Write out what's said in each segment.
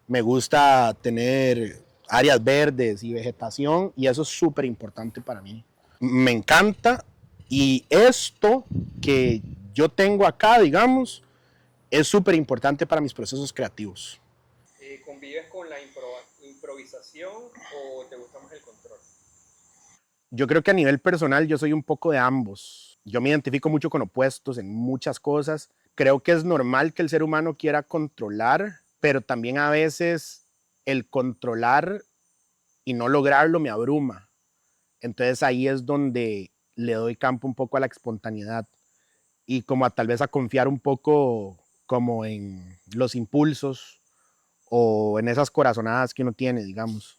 me gusta tener áreas verdes y vegetación y eso es súper importante para mí. Me encanta y esto que yo tengo acá, digamos, es súper importante para mis procesos creativos. ¿Convives con la improvisación o te gusta más el control? Yo creo que a nivel personal yo soy un poco de ambos. Yo me identifico mucho con opuestos en muchas cosas. Creo que es normal que el ser humano quiera controlar, pero también a veces el controlar y no lograrlo me abruma. Entonces ahí es donde le doy campo un poco a la espontaneidad y como a tal vez a confiar un poco como en los impulsos o en esas corazonadas que uno tiene, digamos.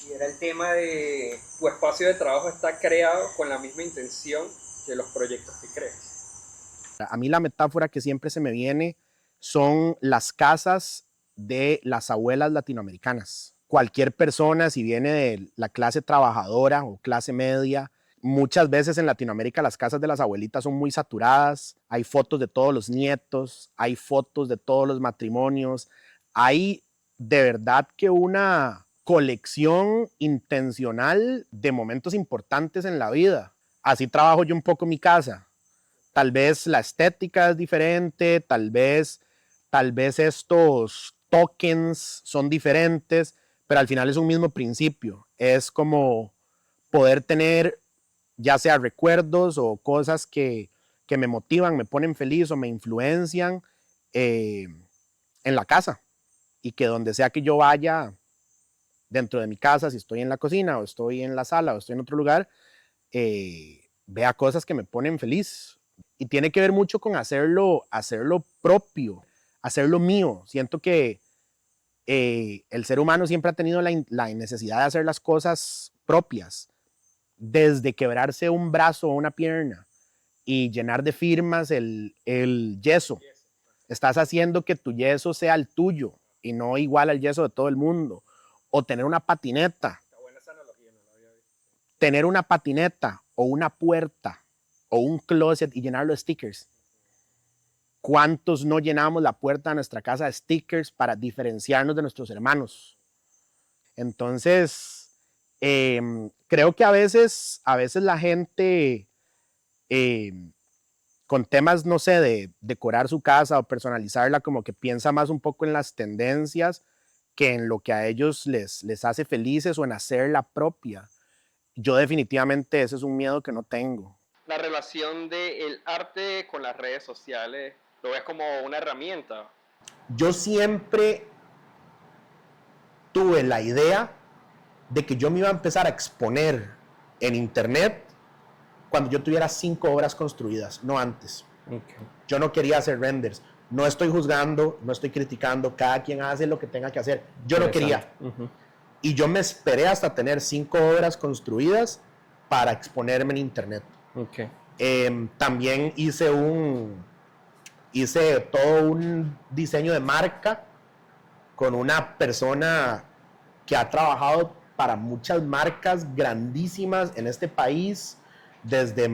Y era el tema de tu espacio de trabajo está creado con la misma intención que los proyectos que creas. A mí la metáfora que siempre se me viene son las casas de las abuelas latinoamericanas. Cualquier persona, si viene de la clase trabajadora o clase media, muchas veces en Latinoamérica las casas de las abuelitas son muy saturadas, hay fotos de todos los nietos, hay fotos de todos los matrimonios, hay de verdad que una colección intencional de momentos importantes en la vida. Así trabajo yo un poco mi casa. Tal vez la estética es diferente, tal vez estos tokens son diferentes, pero al final es un mismo principio. Es como poder tener ya sea recuerdos o cosas que me motivan, me ponen feliz o me influencian eh, en la casa y que donde sea que yo vaya dentro de mi casa, si estoy en la cocina o estoy en la sala o estoy en otro lugar, vea cosas que me ponen feliz. Y tiene que ver mucho con hacerlo propio, hacerlo mío. Siento que el ser humano siempre ha tenido la necesidad de hacer las cosas propias, desde quebrarse un brazo o una pierna y llenar de firmas el yeso. Estás haciendo que tu yeso sea el tuyo y no igual al yeso de todo el mundo. O tener una patineta, Está buena esa analogía, no la había visto. tener una patineta o una puerta o un closet y llenarlo de stickers. ¿Cuántos no llenamos la puerta de nuestra casa de stickers para diferenciarnos de nuestros hermanos? Entonces, creo que a veces la gente eh, con temas, no sé, de decorar su casa o personalizarla, como que piensa más un poco en las tendencias que en lo que a ellos les hace felices o en hacer la propia. Yo definitivamente ese es un miedo que no tengo. La relación del arte con las redes sociales, ¿lo ves como una herramienta? Yo siempre tuve la idea de que yo me iba a empezar a exponer en internet cuando yo tuviera 5 obras construidas, no antes. Okay. Yo no quería hacer renders. No estoy juzgando, no estoy criticando, cada quien hace lo que tenga que hacer. Yo no quería. Y yo me esperé hasta tener 5 obras construidas para exponerme en internet. Okay. También hice todo un diseño de marca con una persona que ha trabajado para muchas marcas grandísimas en este país, desde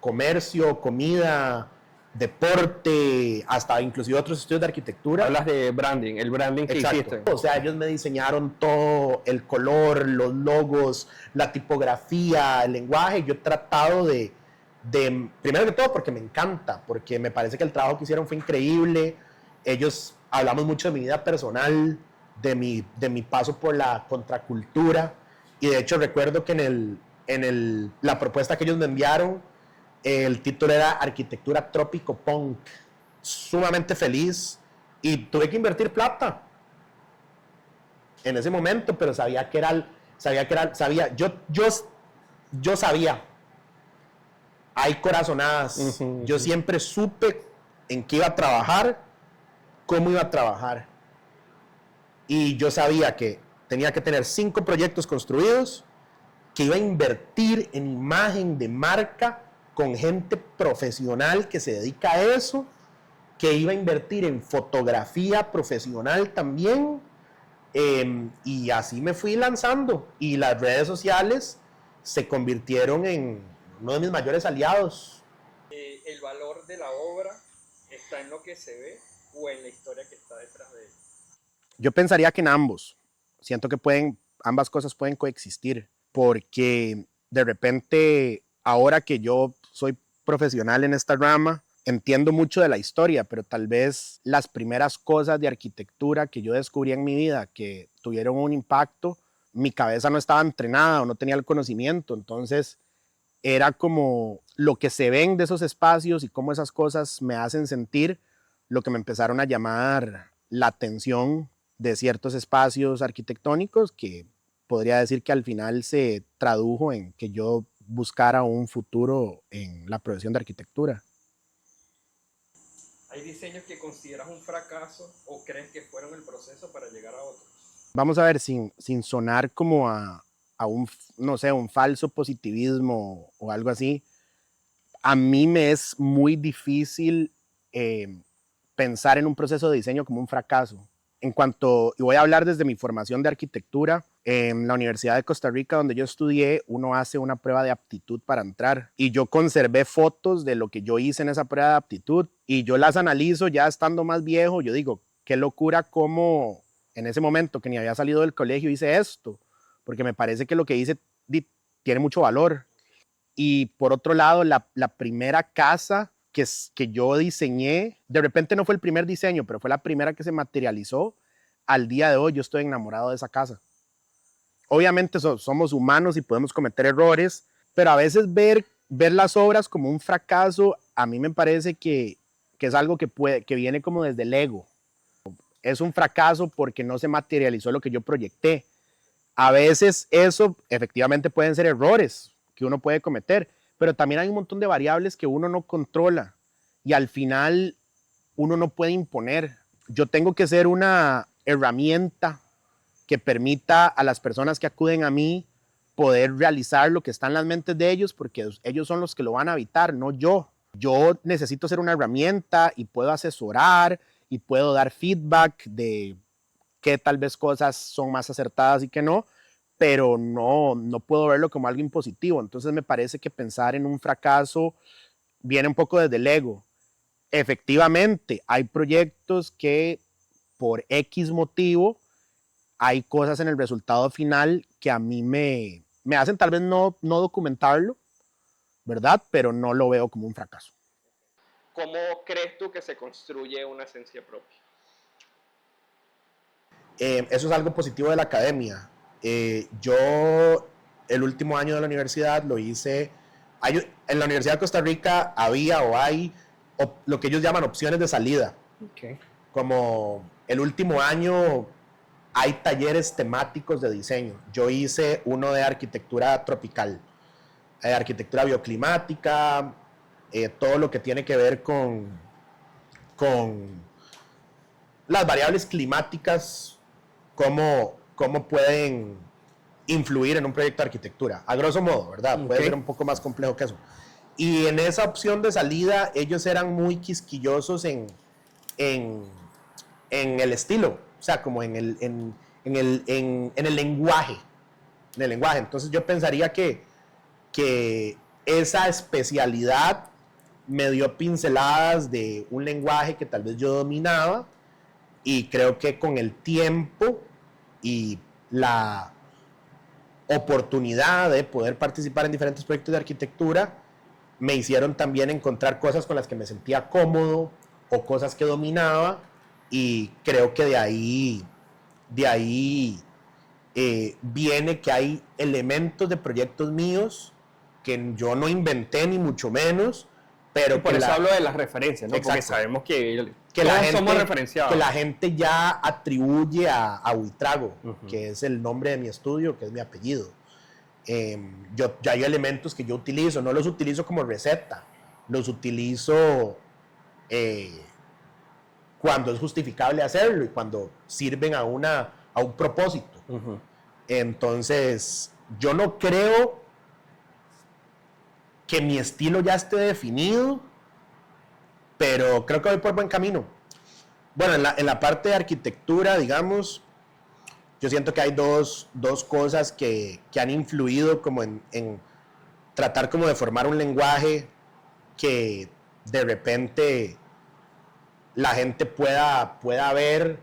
comercio, comida, deporte, hasta inclusive otros estudios de arquitectura. Hablas de branding, el branding que Exacto. hiciste. O sea, ellos me diseñaron todo, el color, los logos, la tipografía, el lenguaje. Yo he tratado primero que todo, porque me encanta, porque me parece que el trabajo que hicieron fue increíble. Ellos hablamos mucho de mi vida personal, de mi paso por la contracultura. Y de hecho recuerdo que la propuesta que ellos me enviaron, el título era Arquitectura Trópico Punk. Sumamente feliz. Y tuve que invertir plata en ese momento, pero sabía que era, yo sabía, hay corazonadas, yo siempre supe en qué iba a trabajar, cómo iba a trabajar, y yo sabía que tenía que tener 5 proyectos construidos, que iba a invertir en imagen de marca con gente profesional que se dedica a eso, que iba a invertir en fotografía profesional también. Y así me fui lanzando y las redes sociales se convirtieron en uno de mis mayores aliados. ¿El valor de la obra está en lo que se ve o en la historia que está detrás de ella? Yo pensaría que en ambos. Siento que ambas cosas pueden coexistir, porque de repente, ahora que yo soy profesional en esta rama, entiendo mucho de la historia, pero tal vez las primeras cosas de arquitectura que yo descubrí en mi vida que tuvieron un impacto, mi cabeza no estaba entrenada o no tenía el conocimiento, entonces era como lo que se ven de esos espacios y cómo esas cosas me hacen sentir, lo que me empezaron a llamar la atención de ciertos espacios arquitectónicos, que podría decir que al final se tradujo en que yo buscara un futuro en la profesión de arquitectura. ¿Hay diseños que consideras un fracaso o crees que fueron el proceso para llegar a otros? Vamos a ver, sin sonar como a un, no sé, un falso positivismo o algo así, a mí me es muy difícil pensar en un proceso de diseño como un fracaso. En cuanto, y voy a hablar desde mi formación de arquitectura, en la Universidad de Costa Rica, donde yo estudié, uno hace una prueba de aptitud para entrar y yo conservé fotos de lo que yo hice en esa prueba de aptitud y yo las analizo ya estando más viejo. Yo digo, qué locura cómo en ese momento que ni había salido del colegio hice esto, porque me parece que lo que hice tiene mucho valor. Y por otro lado, la primera casa que yo diseñé, de repente no fue el primer diseño, pero fue la primera que se materializó. Al día de hoy yo estoy enamorado de esa casa. Obviamente somos humanos y podemos cometer errores, pero a veces ver las obras como un fracaso, a mí me parece que es algo que viene como desde el ego. Es un fracaso porque no se materializó lo que yo proyecté. A veces eso efectivamente pueden ser errores que uno puede cometer, pero también hay un montón de variables que uno no controla y al final uno no puede imponer. Yo tengo que ser una herramienta que permita a las personas que acuden a mí poder realizar lo que está en las mentes de ellos, porque ellos son los que lo van a habitar, no yo. Yo necesito ser una herramienta y puedo asesorar y puedo dar feedback de qué tal vez cosas son más acertadas y qué no, pero no puedo verlo como algo impositivo. Entonces me parece que pensar en un fracaso viene un poco desde el ego. Efectivamente, hay proyectos que por X motivo hay cosas en el resultado final que a mí me hacen tal vez no documentarlo, ¿verdad? Pero no lo veo como un fracaso. ¿Cómo crees tú que se construye una esencia propia? Eso es algo positivo de la academia. Yo el último año de la universidad lo hice, en la Universidad de Costa Rica había o hay lo que ellos llaman opciones de salida. Okay. Como el último año hay talleres temáticos de diseño. Yo hice uno de arquitectura tropical, arquitectura bioclimática, todo lo que tiene que ver con las variables climáticas, cómo pueden influir en un proyecto de arquitectura. A grosso modo, ¿verdad? Okay. Puede ser un poco más complejo que eso. Y en esa opción de salida, ellos eran muy quisquillosos en el estilo, o sea, como en el lenguaje. En el lenguaje. Entonces yo pensaría que esa especialidad me dio pinceladas de un lenguaje que tal vez yo dominaba, y creo que con el tiempo y la oportunidad de poder participar en diferentes proyectos de arquitectura me hicieron también encontrar cosas con las que me sentía cómodo o cosas que dominaba, y creo que de ahí viene que hay elementos de proyectos míos que yo no inventé ni mucho menos, pero por eso hablo de las referencias, ¿no? Porque sabemos que somos referenciados. Que la gente ya atribuye a Buitrago, que es el nombre de mi estudio, que es mi apellido. Ya hay elementos que yo utilizo, no los utilizo como receta, los utilizo cuando es justificable hacerlo y cuando sirven a un propósito. Entonces, yo no creo que mi estilo ya esté definido, pero creo que voy por buen camino. Bueno, en la parte de arquitectura, digamos, yo siento que hay dos cosas que han influido como en tratar como de formar un lenguaje que de repente la gente pueda ver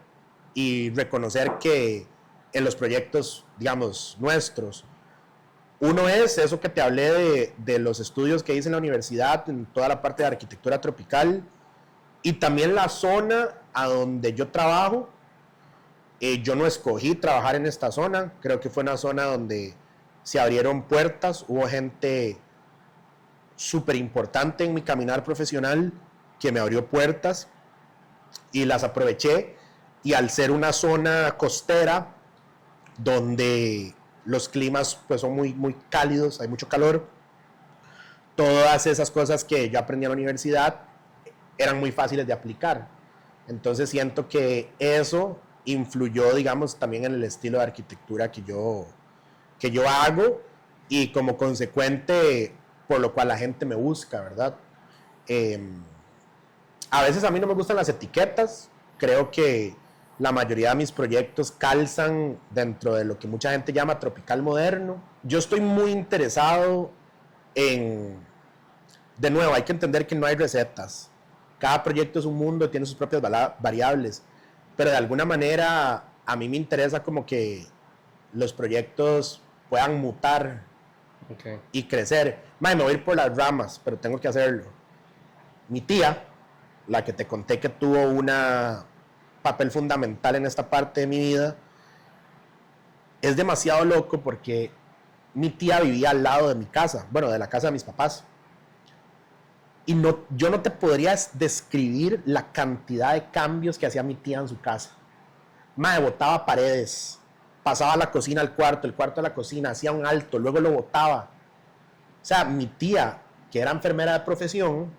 y reconocer que en los proyectos, digamos, nuestros, uno es eso que te hablé de los estudios que hice en la universidad, en toda la parte de arquitectura tropical, y también la zona a donde yo trabajo. Yo no escogí trabajar en esta zona, creo que fue una zona donde se abrieron puertas, hubo gente súper importante en mi caminar profesional que me abrió puertas y las aproveché, y al ser una zona costera donde los climas pues son muy cálidos, hay mucho calor, todas esas cosas que yo aprendí en la universidad eran muy fáciles de aplicar. Entonces siento que eso influyó, digamos, también en el estilo de arquitectura que yo hago, y como consecuente, por lo cual la gente me busca, ¿verdad? Eh, a veces a mí no me gustan las etiquetas, creo que la mayoría de mis proyectos calzan dentro de lo que mucha gente llama tropical moderno. Yo estoy muy interesado en, de nuevo, hay que entender que no hay recetas. Cada proyecto es un mundo, tiene sus propias variables, pero de alguna manera a mí me interesa como que los proyectos puedan mutar y crecer. Me voy a ir por las ramas, pero tengo que hacerlo. Mi tía, la que te conté que tuvo un papel fundamental en esta parte de mi vida, es demasiado loco porque mi tía vivía al lado de mi casa, bueno, de la casa de mis papás. Y no, yo no te podría describir la cantidad de cambios que hacía mi tía en su casa. Botaba paredes, pasaba la cocina al cuarto, el cuarto a la cocina, hacía un alto, luego lo botaba. O sea, mi tía, que era enfermera de profesión,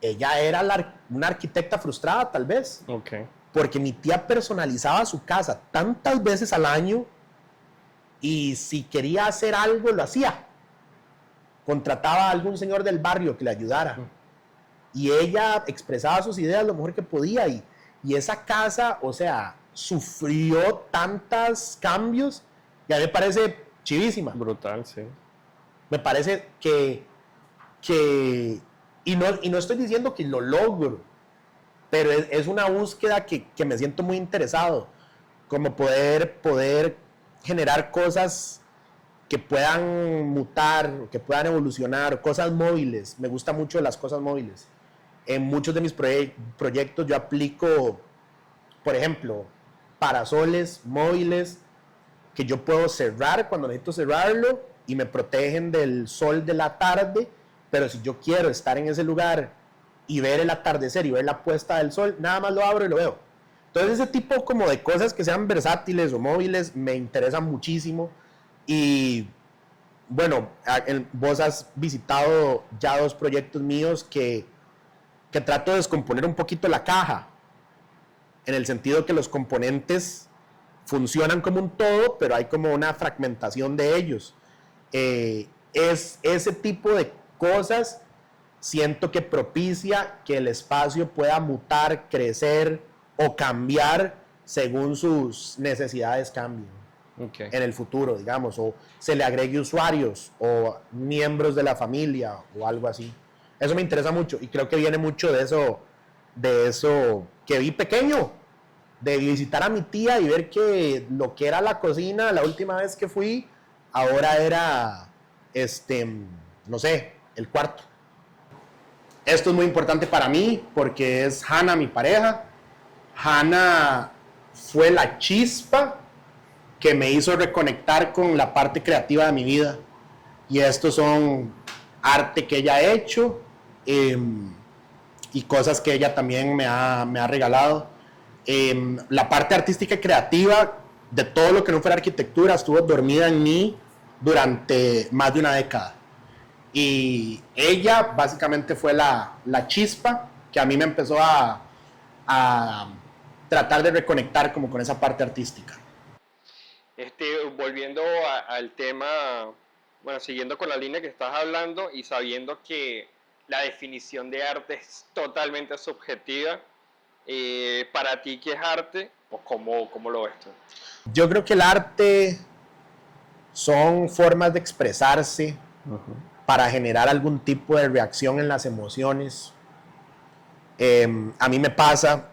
ella era una arquitecta frustrada, tal vez. Okay. Porque mi tía personalizaba su casa tantas veces al año, y si quería hacer algo, lo hacía. Contrataba a algún señor del barrio que le ayudara. Y ella expresaba sus ideas lo mejor que podía. Y esa casa, o sea, sufrió tantos cambios, y a mí me parece chivísima. Brutal, sí. Me parece y no estoy diciendo que lo logro, pero es una búsqueda que me siento muy interesado, como poder generar cosas que puedan mutar, que puedan evolucionar, cosas móviles. Me gustan mucho las cosas móviles. En muchos de mis proyectos yo aplico, por ejemplo, parasoles móviles que yo puedo cerrar cuando necesito cerrarlo y me protegen del sol de la tarde, pero si yo quiero estar en ese lugar y ver el atardecer y ver la puesta del sol, nada más lo abro y lo veo. Entonces ese tipo como de cosas que sean versátiles o móviles me interesan muchísimo. Y bueno, vos has visitado ya 2 proyectos míos que trato de descomponer un poquito la caja, en el sentido que los componentes funcionan como un todo, pero hay como una fragmentación de ellos. Es ese tipo de cosas, siento que propicia que el espacio pueda mutar, crecer o cambiar según sus necesidades cambien. Okay. En el futuro, digamos, o se le agregue usuarios o miembros de la familia o algo así. Eso me interesa mucho, y creo que viene mucho de eso que vi pequeño, de visitar a mi tía y ver que lo que era la cocina la última vez que fui, ahora era, no sé, el cuarto. Esto es muy importante para mí porque es Hannah, mi pareja. Hannah fue la chispa que me hizo reconectar con la parte creativa de mi vida. Y estos son arte que ella ha hecho, y cosas que ella también me ha regalado. La parte artística y creativa de todo lo que no fuera arquitectura estuvo dormida en mí durante más de una década. Y ella básicamente fue la chispa que a mí me empezó a tratar de reconectar como con esa parte artística. Volviendo al tema, bueno, siguiendo con la línea que estás hablando y sabiendo que la definición de arte es totalmente subjetiva, para ti, ¿qué es arte? Pues, ¿cómo lo ves tú? Yo creo que el arte son formas de expresarse para generar algún tipo de reacción en las emociones. A mí me pasa,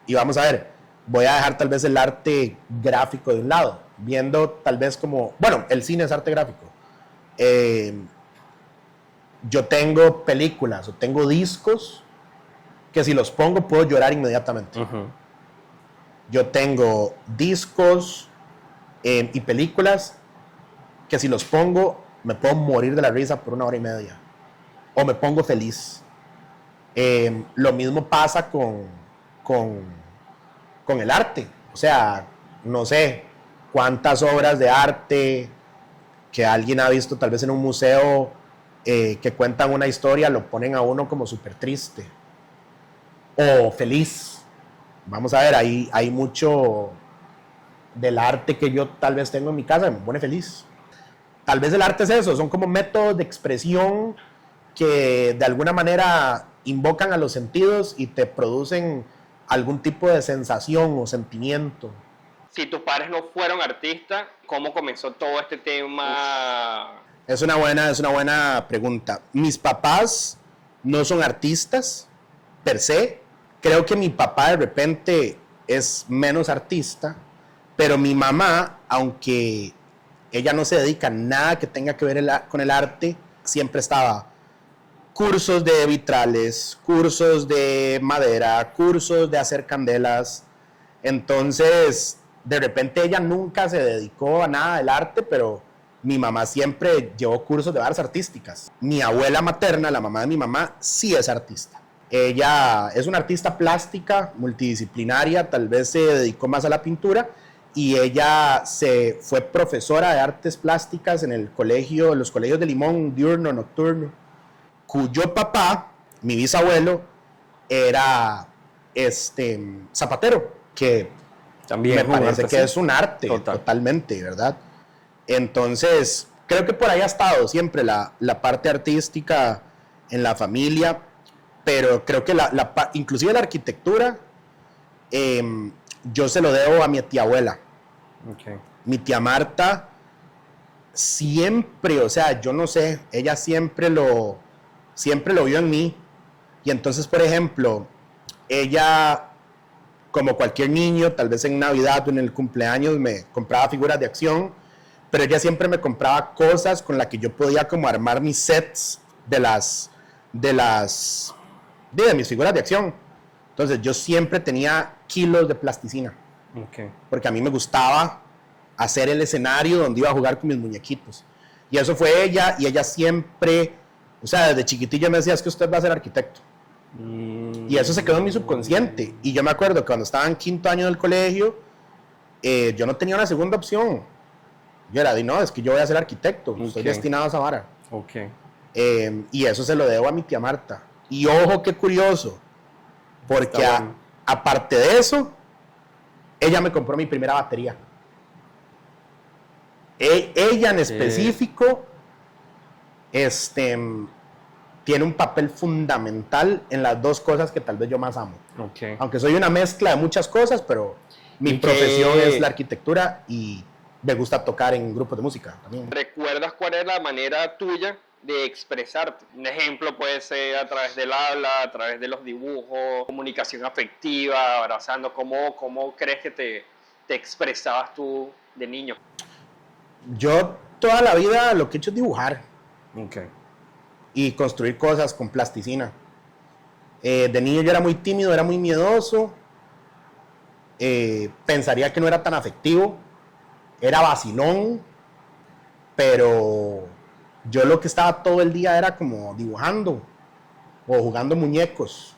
y vamos a ver, voy a dejar tal vez el arte gráfico de un lado, viendo tal vez como, bueno, el cine es arte gráfico. Yo tengo películas o tengo discos que si los pongo puedo llorar inmediatamente. Yo tengo discos y películas que si los pongo me puedo morir de la risa por 1 hora y media o me pongo feliz. Lo mismo pasa con el arte. O sea, no sé cuántas obras de arte que alguien ha visto tal vez en un museo que cuentan una historia, lo ponen a uno como súper triste o feliz. Vamos a ver, hay mucho del arte que yo tal vez tengo en mi casa que me pone feliz. Tal vez el arte es eso, son como métodos de expresión que de alguna manera invocan a los sentidos y te producen algún tipo de sensación o sentimiento. Si tus padres no fueron artistas, ¿cómo comenzó todo este tema? Es una buena pregunta. Mis papás no son artistas per se. Creo que mi papá de repente es menos artista, pero mi mamá, aunque ella no se dedica a nada que tenga que ver con el arte, siempre estaba cursos de vitrales, cursos de madera, cursos de hacer candelas. Entonces, de repente ella nunca se dedicó a nada del arte, pero mi mamá siempre llevó cursos de artes artísticas. Mi abuela materna, la mamá de mi mamá, sí es artista. Ella es una artista plástica, multidisciplinaria, tal vez se dedicó más a la pintura, y ella se fue profesora de artes plásticas en los colegios de Limón, diurno, nocturno, cuyo papá, mi bisabuelo, era zapatero, que también me parece arte, que sí. es un arte totalmente, ¿verdad? Entonces, creo que por ahí ha estado siempre la parte artística en la familia, pero creo que inclusive la arquitectura, yo se lo debo a mi tía abuela. Okay. Mi tía Marta siempre, o sea, yo no sé, ella siempre lo vio en mí. Y entonces, por ejemplo, ella, como cualquier niño, tal vez en Navidad o en el cumpleaños me compraba figuras de acción, pero ella siempre me compraba cosas con las que yo podía como armar mis sets de mis figuras de acción. Entonces yo siempre tenía kilos de plasticina. Okay. Porque a mí me gustaba hacer el escenario donde iba a jugar con mis muñequitos. Y eso fue ella, y ella siempre, o sea, desde chiquitillo me decía, es que usted va a ser arquitecto. Y eso se quedó en mi subconsciente. Y yo me acuerdo que cuando estaba en 5º año del colegio, yo no tenía una segunda opción. Yo era, no, es que yo voy a ser arquitecto, estoy destinado a esa vara. Okay. Y eso se lo debo a mi tía Marta. Y ojo, qué curioso, porque bueno. aparte de eso, ella me compró mi primera batería. Ella en específico tiene un papel fundamental en las dos cosas que tal vez yo más amo. Okay. Aunque soy una mezcla de muchas cosas, pero mi profesión es la arquitectura y me gusta tocar en grupos de música también. ¿Recuerdas cuál es la manera tuya de expresarte? Un ejemplo puede ser a través del habla, a través de los dibujos, comunicación afectiva, abrazando. ¿Cómo crees que te expresabas tú de niño? Yo toda la vida lo que he hecho es dibujar. Okay. Y construir cosas con plasticina. De niño yo era muy tímido, era muy miedoso. Pensaría que no era tan afectivo. Era vacilón. Pero yo lo que estaba todo el día era como dibujando o jugando muñecos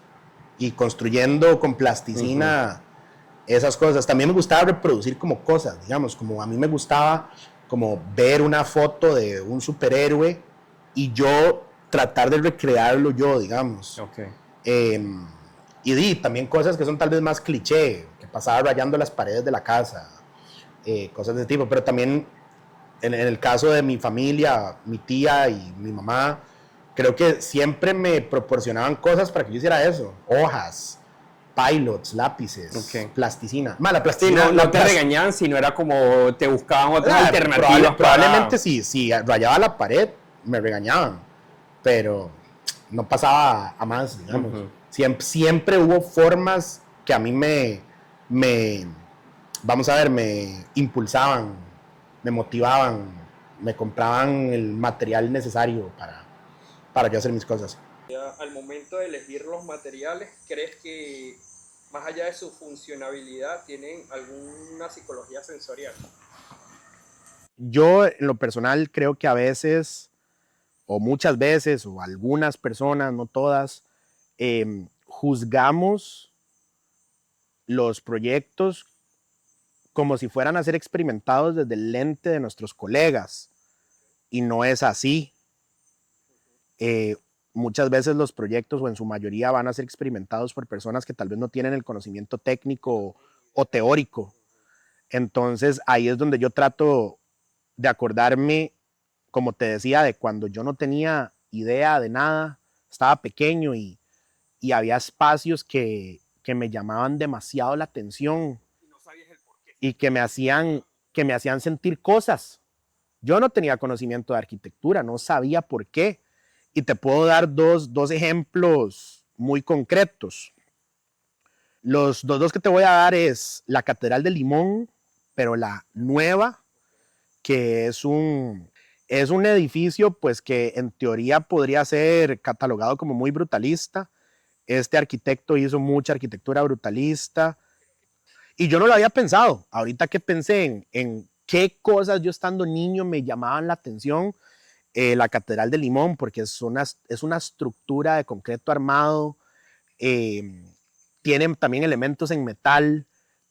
y construyendo con plasticina esas cosas. También me gustaba reproducir como cosas, digamos, como a mí me gustaba como ver una foto de un superhéroe y yo tratar de recrearlo yo, digamos. Okay. Y también cosas que son tal vez más cliché, que pasaba rayando las paredes de la casa, cosas de ese tipo, pero también en el caso de mi familia, mi tía y mi mamá, creo que siempre me proporcionaban cosas para que yo hiciera eso, hojas, pilots, lápices, plasticina. La plasticina no te regañaban, sino era como te buscaban otras alternativas. Probablemente si rayaba la pared, me regañaban, pero no pasaba a más, digamos. Siempre hubo formas que a mí me me, vamos a ver, me impulsaban, me motivaban, me compraban el material necesario para yo hacer mis cosas. Al momento de elegir los materiales, ¿crees que más allá de su funcionabilidad tienen alguna psicología sensorial? Yo en lo personal creo que a veces, o muchas veces, o algunas personas, no todas, juzgamos los proyectos como si fueran a ser experimentados desde el lente de nuestros colegas, y no es así. Muchas veces los proyectos, o en su mayoría, van a ser experimentados por personas que tal vez no tienen el conocimiento técnico o teórico. Entonces ahí es donde yo trato de acordarme, como te decía, de cuando yo no tenía idea de nada, estaba pequeño y había espacios que me llamaban demasiado la atención y que me hacían sentir cosas. Yo no tenía conocimiento de arquitectura, no sabía por qué. Y te puedo dar dos ejemplos muy concretos. Los dos que te voy a dar es la Catedral de Limón, pero la nueva, que es un edificio pues que en teoría podría ser catalogado como muy brutalista. Este arquitecto hizo mucha arquitectura brutalista y yo no lo había pensado. Ahorita que pensé en qué cosas yo estando niño me llamaban la atención, la Catedral de Limón, porque es una estructura de concreto armado, eh, tiene también elementos en metal,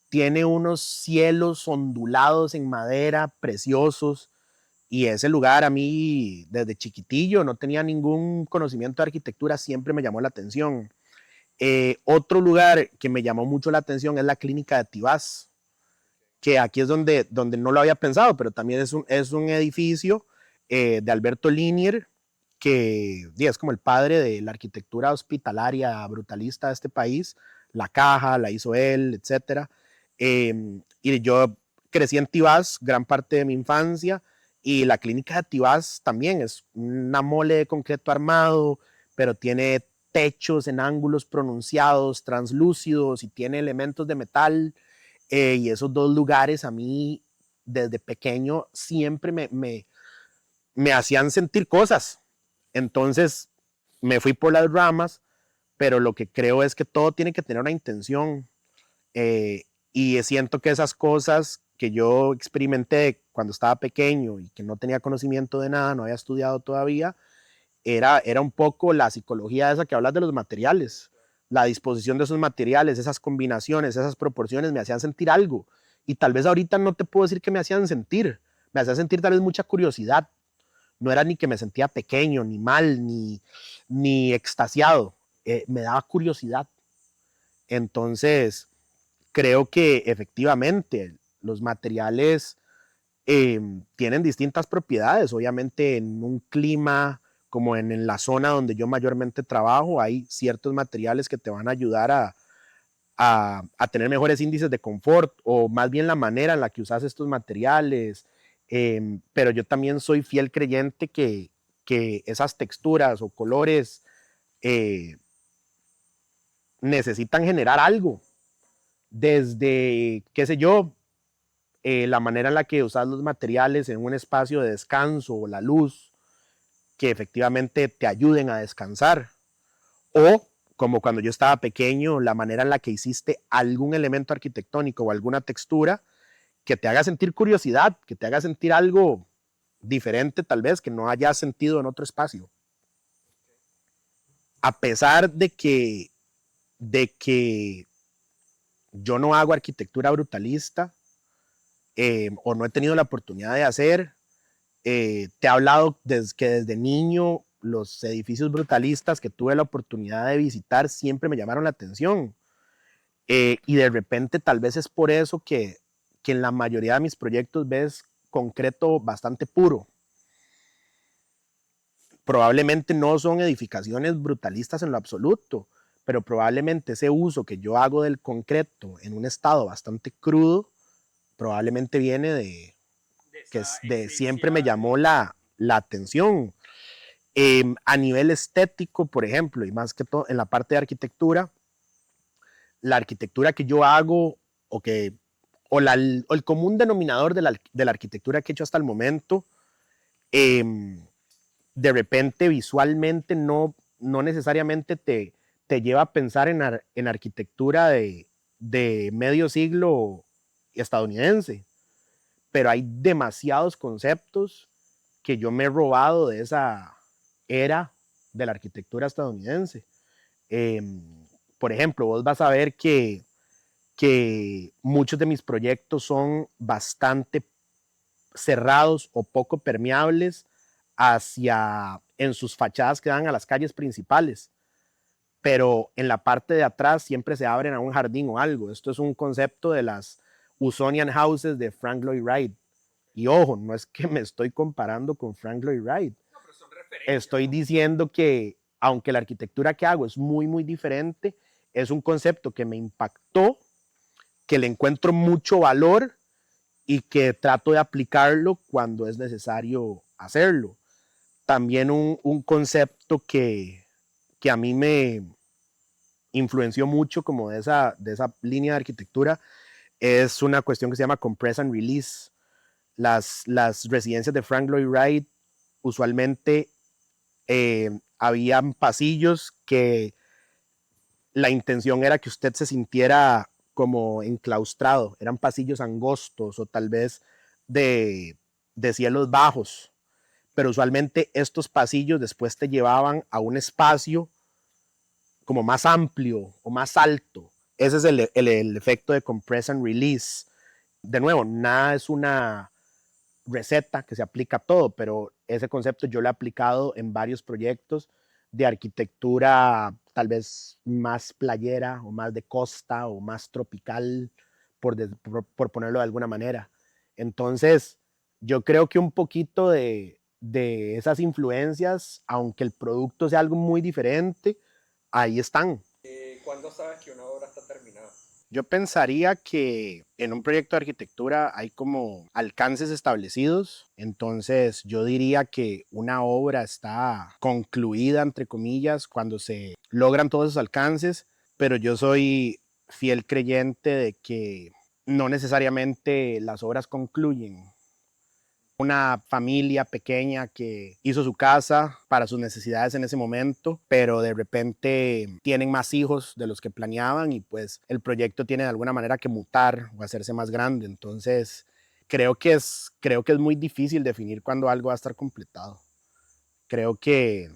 tiene unos cielos ondulados en madera preciosos, y ese lugar a mí desde chiquitillo no tenía ningún conocimiento de arquitectura, siempre me llamó la atención. Otro lugar que me llamó mucho la atención es la Clínica de Tibás, que aquí es donde no lo había pensado, pero también es un edificio de Alberto Linier, que es como el padre de la arquitectura hospitalaria brutalista de este país. La Caja la hizo él, etcétera. Y yo crecí en Tibás gran parte de mi infancia, y la Clínica de Tibás también es una mole de concreto armado, pero tiene techos en ángulos pronunciados, translúcidos, y tiene elementos de metal. Y esos dos lugares a mí desde pequeño siempre me hacían sentir cosas. Entonces me fui por las ramas, pero lo que creo es que todo tiene que tener una intención. Y siento que esas cosas que yo experimenté cuando estaba pequeño y que no tenía conocimiento de nada, no había estudiado todavía, era un poco la psicología esa que hablas de los materiales. La disposición de esos materiales, esas combinaciones, esas proporciones me hacían sentir algo. Y tal vez ahorita no te puedo decir que me hacían sentir. Me hacían sentir tal vez mucha curiosidad. No era ni que me sentía pequeño, ni mal, ni extasiado. Me daba curiosidad. Entonces, creo que efectivamente los materiales tienen distintas propiedades. Obviamente en un clima como en la zona donde yo mayormente trabajo, hay ciertos materiales que te van a ayudar a tener mejores índices de confort, o más bien la manera en la que usas estos materiales. Pero yo también soy fiel creyente que esas texturas o colores eh, necesitan generar algo, desde, qué sé yo, la manera en la que usas los materiales en un espacio de descanso, o la luz, que efectivamente te ayuden a descansar, o como cuando yo estaba pequeño, la manera en la que hiciste algún elemento arquitectónico o alguna textura que te haga sentir curiosidad, que te haga sentir algo diferente tal vez que no hayas sentido en otro espacio. A pesar de que yo no hago arquitectura brutalista, o no he tenido la oportunidad de hacer, te he hablado que desde niño los edificios brutalistas que tuve la oportunidad de visitar siempre me llamaron la atención. Y de repente tal vez es por eso que en la mayoría de mis proyectos ves concreto bastante puro. Probablemente no son edificaciones brutalistas en lo absoluto, pero probablemente ese uso que yo hago del concreto en un estado bastante crudo, probablemente viene de siempre me llamó la atención. A nivel estético, por ejemplo, y más que todo en la parte de arquitectura, la arquitectura que yo hago o que o el común denominador de la arquitectura que he hecho hasta el momento, de repente visualmente no necesariamente te lleva a pensar en arquitectura de medio siglo estadounidense, pero hay demasiados conceptos que yo me he robado de esa era de la arquitectura estadounidense. Por ejemplo, vos vas a ver que muchos de mis proyectos son bastante cerrados o poco permeables en sus fachadas que dan a las calles principales, pero en la parte de atrás siempre se abren a un jardín o algo. Esto es un concepto de las Usonian Houses de Frank Lloyd Wright. Y ojo, no es que me estoy comparando con Frank Lloyd Wright. No, pero son referencias, estoy ¿no? diciendo que, aunque la arquitectura que hago es muy, muy diferente, es un concepto que me impactó, que le encuentro mucho valor y que trato de aplicarlo cuando es necesario hacerlo. También un concepto que a mí me influenció mucho como de esa línea de arquitectura es una cuestión que se llama compress and release. Las residencias de Frank Lloyd Wright usualmente habían pasillos que la intención era que usted se sintiera como enclaustrado, eran pasillos angostos o tal vez de cielos bajos, pero usualmente estos pasillos después te llevaban a un espacio como más amplio o más alto. Ese es el efecto de compress and release. De nuevo, nada es una receta que se aplica a todo, pero ese concepto yo lo he aplicado en varios proyectos de arquitectura tal vez más playera o más de costa o más tropical, por ponerlo de alguna manera. Entonces, yo creo que un poquito de esas influencias, aunque el producto sea algo muy diferente, ahí están. ¿Cuándo sabes que una obra está terminada? Yo pensaría que en un proyecto de arquitectura hay como alcances establecidos, entonces yo diría que una obra está concluida, entre comillas, cuando se logran todos esos alcances, pero yo soy fiel creyente de que no necesariamente las obras concluyen. Una familia pequeña que hizo su casa para sus necesidades en ese momento, pero de repente tienen más hijos de los que planeaban y pues el proyecto tiene de alguna manera que mutar o hacerse más grande. Entonces creo que es muy difícil definir cuándo algo va a estar completado. Creo que,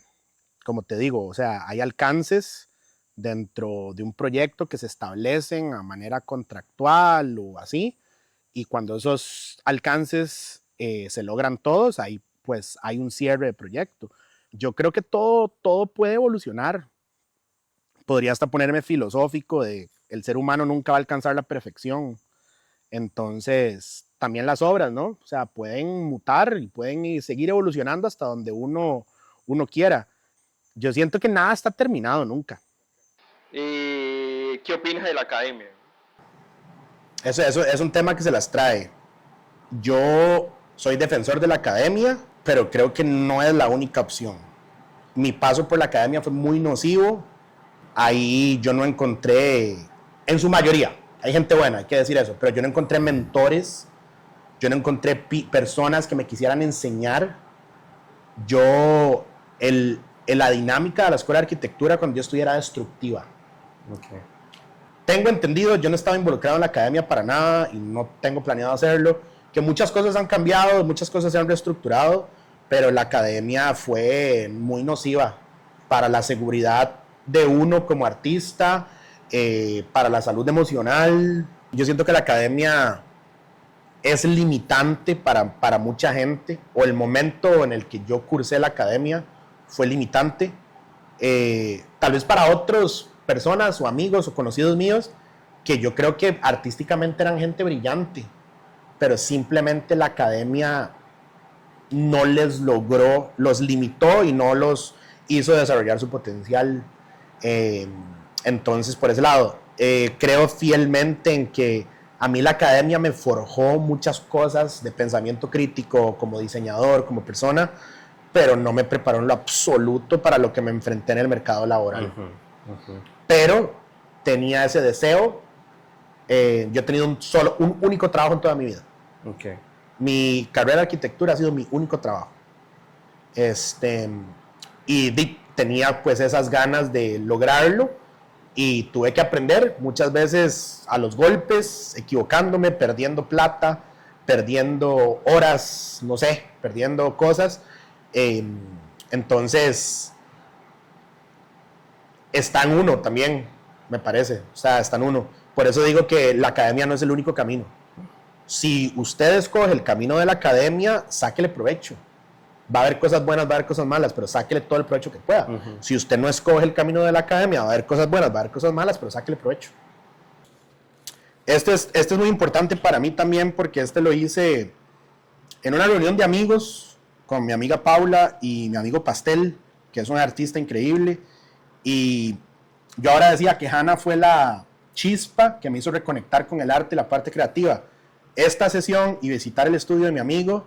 como te digo, o sea, hay alcances dentro de un proyecto que se establecen a manera contractual o así, y cuando esos alcances se logran todos, ahí pues hay un cierre de proyecto. Yo creo que todo puede evolucionar. Podría hasta ponerme filosófico de el ser humano nunca va a alcanzar la perfección. Entonces, también las obras, ¿no? O sea, pueden mutar y pueden seguir evolucionando hasta donde uno quiera. Yo siento que nada está terminado nunca. ¿Qué opinas de la academia? Eso es un tema que se las trae. Yo soy defensor de la academia, pero creo que no es la única opción. Mi paso por la academia fue muy nocivo. Ahí yo no encontré, en su mayoría, hay gente buena, hay que decir eso, pero yo no encontré mentores, yo no encontré personas que me quisieran enseñar. La dinámica de la escuela de arquitectura cuando yo estudié era destructiva. Okay. Tengo entendido, yo no estaba involucrado en la academia para nada y no tengo planeado hacerlo, que muchas cosas han cambiado, muchas cosas se han reestructurado, pero la academia fue muy nociva para la seguridad de uno como artista, para la salud emocional. Yo siento que la academia es limitante para mucha gente, o el momento en el que yo cursé la academia fue limitante. Tal vez para otras personas o amigos o conocidos míos, que yo creo que artísticamente eran gente brillante, pero simplemente la academia no les logró, los limitó y no los hizo desarrollar su potencial. Entonces, por ese lado, creo fielmente en que a mí la academia me forjó muchas cosas de pensamiento crítico como diseñador, como persona, pero no me preparó en lo absoluto para lo que me enfrenté en el mercado laboral. Pero tenía ese deseo, Yo he tenido un único trabajo en toda mi vida. Okay. Mi carrera de arquitectura ha sido mi único trabajo. Tenía pues esas ganas de lograrlo y tuve que aprender muchas veces a los golpes, equivocándome, perdiendo plata, perdiendo horas, no sé, perdiendo cosas. Entonces, está en uno también, me parece. O sea, está en uno. Por eso digo que la academia no es el único camino. Si usted escoge el camino de la academia, sáquele provecho. Va a haber cosas buenas, va a haber cosas malas, pero sáquele todo el provecho que pueda. Si usted no escoge el camino de la academia, va a haber cosas buenas, va a haber cosas malas, pero sáquele provecho. Este es muy importante para mí también porque lo hice en una reunión de amigos con mi amiga Paula y mi amigo Pastel, que es un artista increíble. Y yo ahora decía que Hannah fue la chispa que me hizo reconectar con el arte y la parte creativa. Esta sesión y visitar el estudio de mi amigo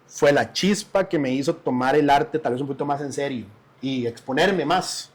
fue la chispa que me hizo tomar el arte tal vez un poquito más en serio y exponerme más.